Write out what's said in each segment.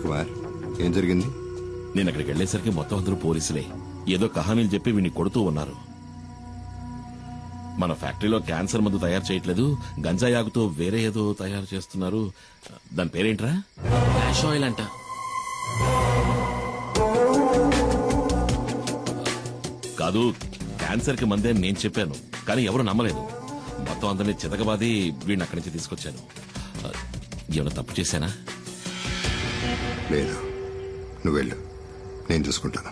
కుమార్, ఏం జరిగింది? నేను అక్కడికి వెళ్లేసరికి మొత్తం అందరూ పోలీసులే. ఏదో కహానీలు చెప్పి వీడిని కొడుతూ ఉన్నారు. మన ఫ్యాక్టరీలో క్యాన్సర్ మందు తయారు చేయట్లేదు, గంజాయి ఆగుతో వేరే ఏదో తయారు చేస్తున్నారు. దాని పేరేంట్రా? యాష్ ఆయిల్ అంట. కాదు, క్యాన్సర్ కి మందే నేను చెప్పాను, కానీ ఎవరు నమ్మలేదు. మొత్తం అందరినీ చితకబాది వీడిని అక్కడి నుంచి తీసుకొచ్చాను. ఏమైనా తప్పు చేశానా? లేదు, నువ్వు వెళ్ళు, నేను చూసుకుంటాను.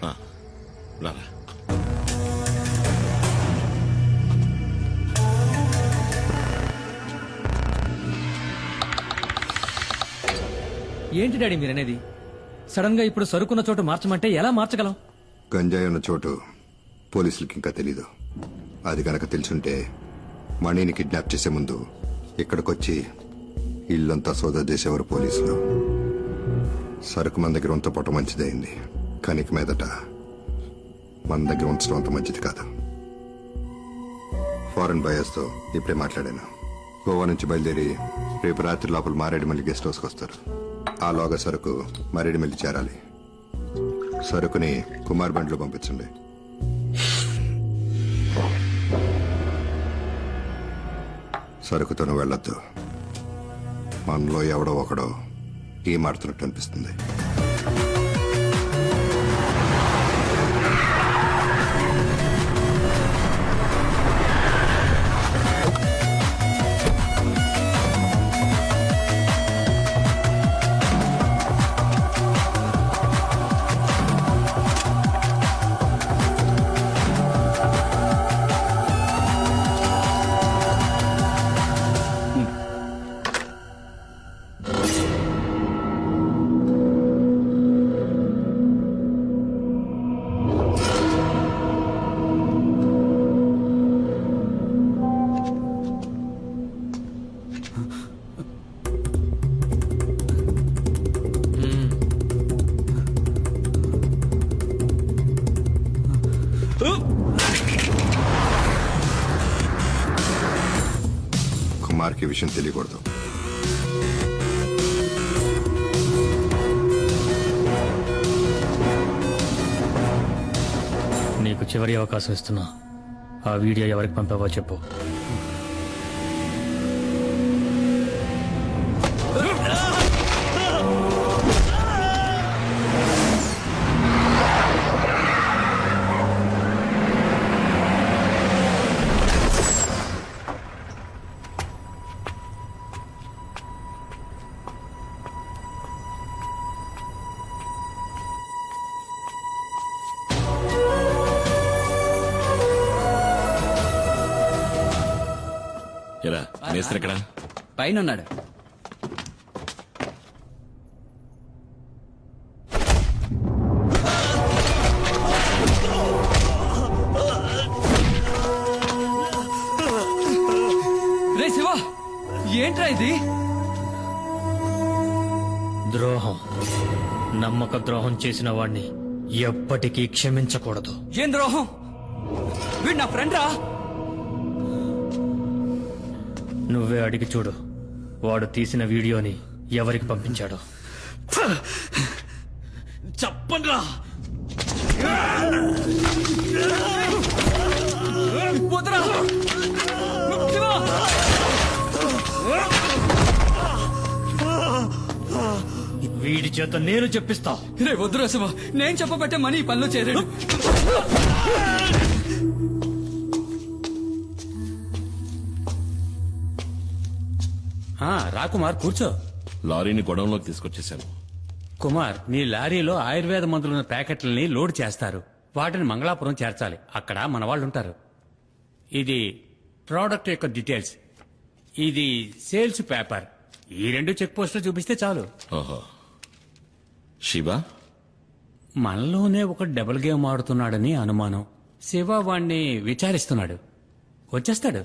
రారా. ఏంటి డాడీ మీరనేది? సడన్ గా ఇప్పుడు సరుకున్న చోటు మార్చమంటే ఎలా మార్చగలం? గంజాయి ఉన్న చోటు పోలీసులకి ఇంకా తెలీదు. అది కనుక తెలుసుంటే మణిని కిడ్నాప్ చేసే ముందు ఇక్కడికొచ్చి ఇల్లంతా సోదా చేసేవారు పోలీసులు. సరుకు మన దగ్గర ఉంచపోవటం మంచిదైంది, కానీ ఇక మీదట మన దగ్గర ఉంచడం అంత మంచిది కాదు. ఫారెన్ బయర్స్తో ఇప్పుడే మాట్లాడాను. గోవా నుంచి బయలుదేరి రేపు రాత్రి లోపల మారేడుమల్లి గెస్ట్ హౌస్కి వస్తారు. ఆ లోగా సరుకు మారేడుమల్లి చేరాలి. సరుకుని కుమార్ బండిలో పంపించండి. సరుకుతోనూ వెళ్ళొద్దు. మనలో ఎవడో ఒకడో మాడుతున్నట్టు అనిపిస్తుంది. కుమార్కి విషయం తెలియకూడదు. నీకు చివరి అవకాశం ఇస్తున్నా. ఆ వీడియో ఎవరికి పంపావో చెప్పు. ఎక్కడ? పైన ఉన్నాడు. రే శివ, ఏంట్రా ఇది? ద్రోహం, నమ్మక ద్రోహం చేసిన వాడిని ఎప్పటికీ క్షమించకూడదు. ఏం ద్రోహం? వీడు నా ఫ్రెండ్ రా. నువ్వే అడిగి చూడు, వాడు తీసిన వీడియోని ఎవరికి పంపించాడో. చెప్పండ్రా. వీడి చేత నేను చెప్పిస్తా. రే వద్దురా శివ, నేను చెప్పబట్టే మనీ ఈ పనిలో చేరాడు. రా కుమార్, కూర్చో. లారీని గొడవంలోకి తీసుకొచ్చేసాను. కుమార్, నీ లారీలో ఆయుర్వేద మందులున్న ప్యాకెట్లని లోడ్ చేస్తారు. వాటిని మంగళాపురం చేర్చాలి. అక్కడ మన వాళ్ళు ఉంటారు. ఇది ప్రోడక్ట్ యొక్క డీటెయిల్స్, ఇది సేల్స్ పేపర్. ఈ 2 చెక్ పోస్టులు చూపిస్తే చాలు. ఓహో. శివ మనలోనే ఒక డబుల్ గేమ్ ఆడుతున్నాడని అనుమానం. శివ వాణ్ణి విచారిస్తున్నాడు. వచ్చేస్తాడు.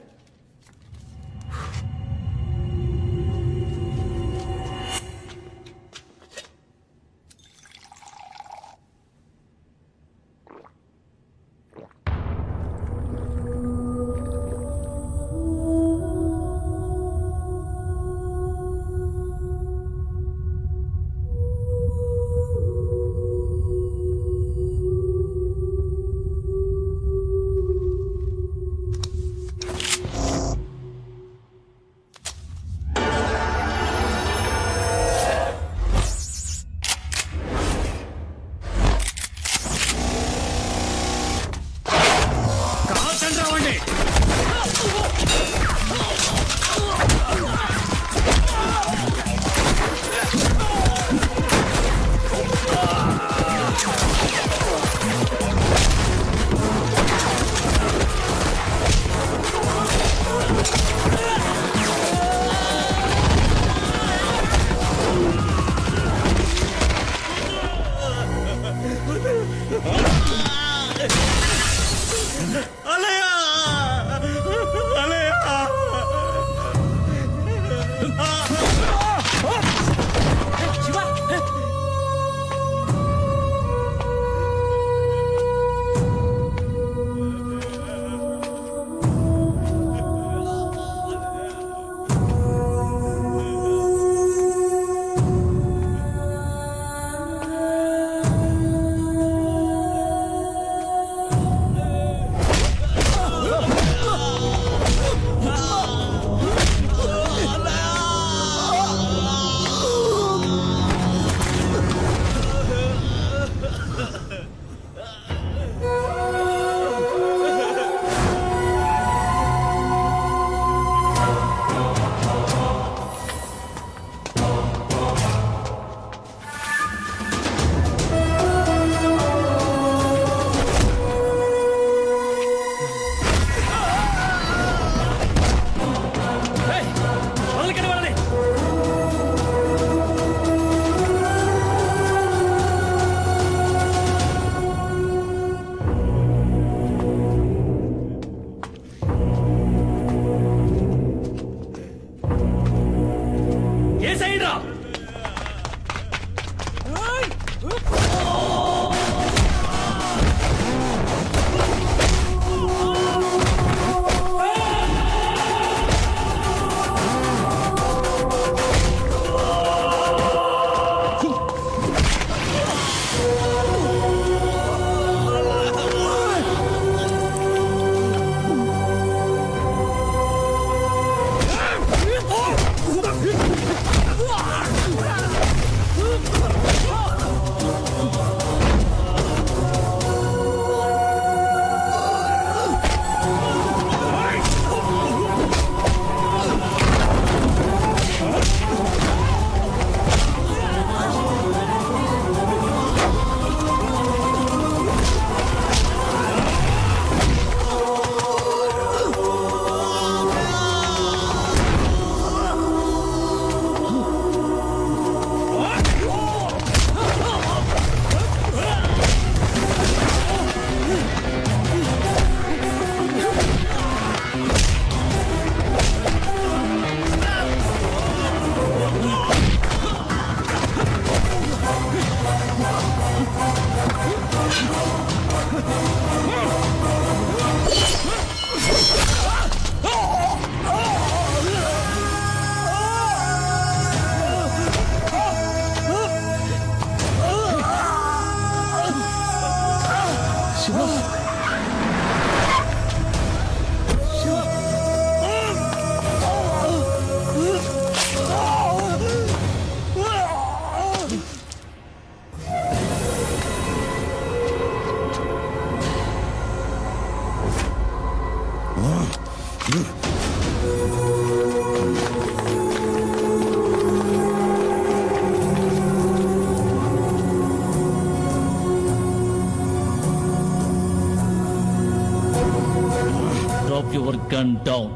Drop your gun down.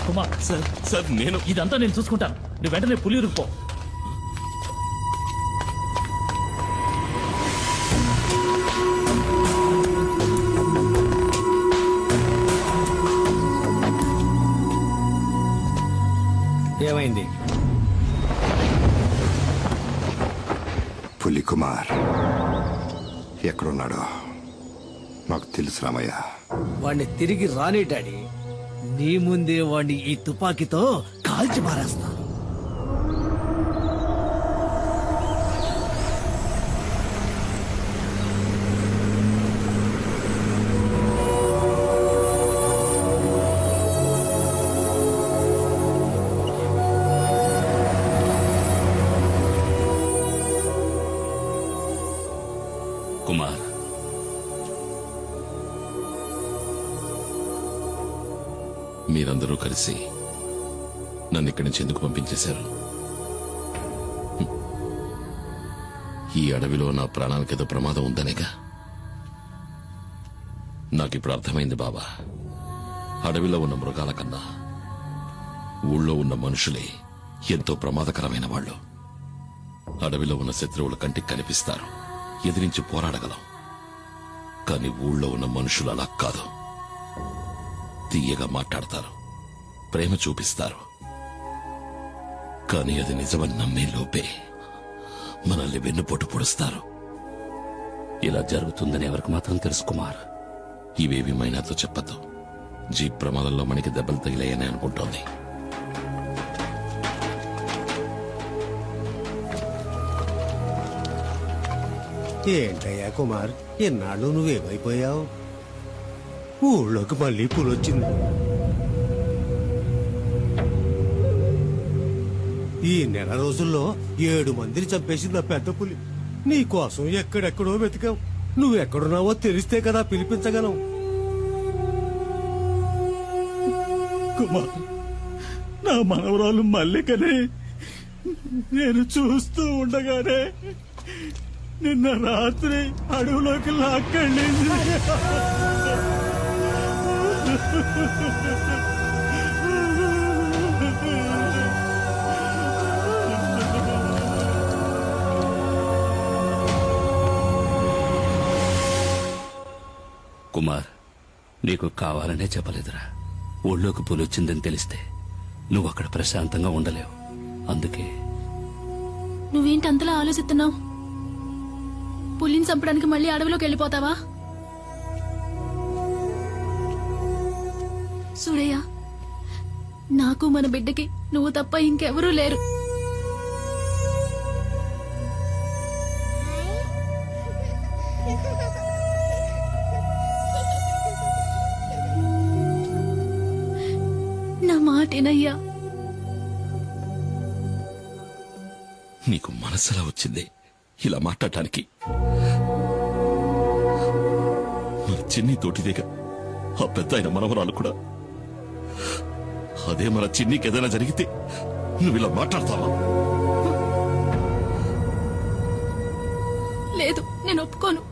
Kumar, sir నేను ఇదంతా నేను చూసుకుంటాను. నువ్వు వెంటనే పులియూరుకు పో. ఏమైంది? పులి కుమార్ ఎక్కడున్నాడో నాకు తెలుసు రామయ్య. వాడిని తిరిగి రాని డాడీ. నీ ముందే వాడిని ఈ తుపాకీతో కాల్చి మారేస్తా. కుమార్, మీరందరూ కలిసి నన్ను ఇక్కడి నుంచి ఎందుకు పంపించేశారు? ఈ అడవిలో నా ప్రాణానికేదో ప్రమాదం ఉందనేగా. నాకిప్పుడు అర్థమైంది బాబా. అడవిలో ఉన్న మృగాల కన్నా ఊళ్ళో ఉన్న మనుషులే ఎంతో ప్రమాదకరమైన వాళ్ళు. అడవిలో ఉన్న శత్రువుల కంటికి కనిపిస్తారు, ఎదిరించి పోరాడగలం. కానీ ఊళ్ళో ఉన్న మనుషులు అలా కాదు. తీయగా మాట్లాడతారు, ప్రేమ చూపిస్తారు. కానీ అది నిజమని నమ్మే లోపే మనల్ని వెన్నుపోటు పొడుస్తారు. ఇలా జరుగుతుందని ఎవరికి మాత్రం తెలుసు కుమార్? ఇవేవి మైనాతో చెప్పద్దు. జీప్ ప్రమాదంలో మనకి దెబ్బలు తగిలాయని అనుకుంటోంది. ఏంటయ్యా కుమార్, ఎన్నాళ్ళు నువ్వేమైపోయావు? ఊళ్ళోకి మళ్ళీ పులొచ్చింది. ఈ నెల రోజుల్లో 7 మందిని చంపేసింది ఆ పెద్ద పులి. నీ కోసం ఎక్కడెక్కడో వెతికావు. నువ్వెక్కడున్నావో తెలిస్తే కదా పిలిపించగలం. కుమార్, నా మనవరాలు మల్లికని నేను చూస్తూ ఉండగానే నిన్న రాత్రి అడవిలోకి లాక్కెళ్ళింది. కుమార్, నీకు కావాలనే చెప్పలేదురా. ఊళ్ళోకి పులొచ్చిందని తెలిస్తే నువ్వు అక్కడ ప్రశాంతంగా ఉండలేవు. అందుకే. నువ్వేంటి అంతలా ఆలోచిస్తున్నావు? పులిని చంపడానికి మళ్ళీ అడవిలోకి వెళ్ళిపోతావా? సూడయ్య, నాకు మన బిడ్డకి నువ్వు తప్ప ఇంకెవరూ లేరు. నా మాటేనయ్యా. నీకు మనసులా వచ్చింది ఇలా మాట్లాడటానికి? మన చిన్ని తోటిదేగా ఆ పెద్ద ఆయన మనవరాలు కూడా. అదే మన చిన్నికి ఏదైనా జరిగితే నువ్వు ఇలా మాట్లాడతావా? లేదు, నేను ఒప్పుకోను.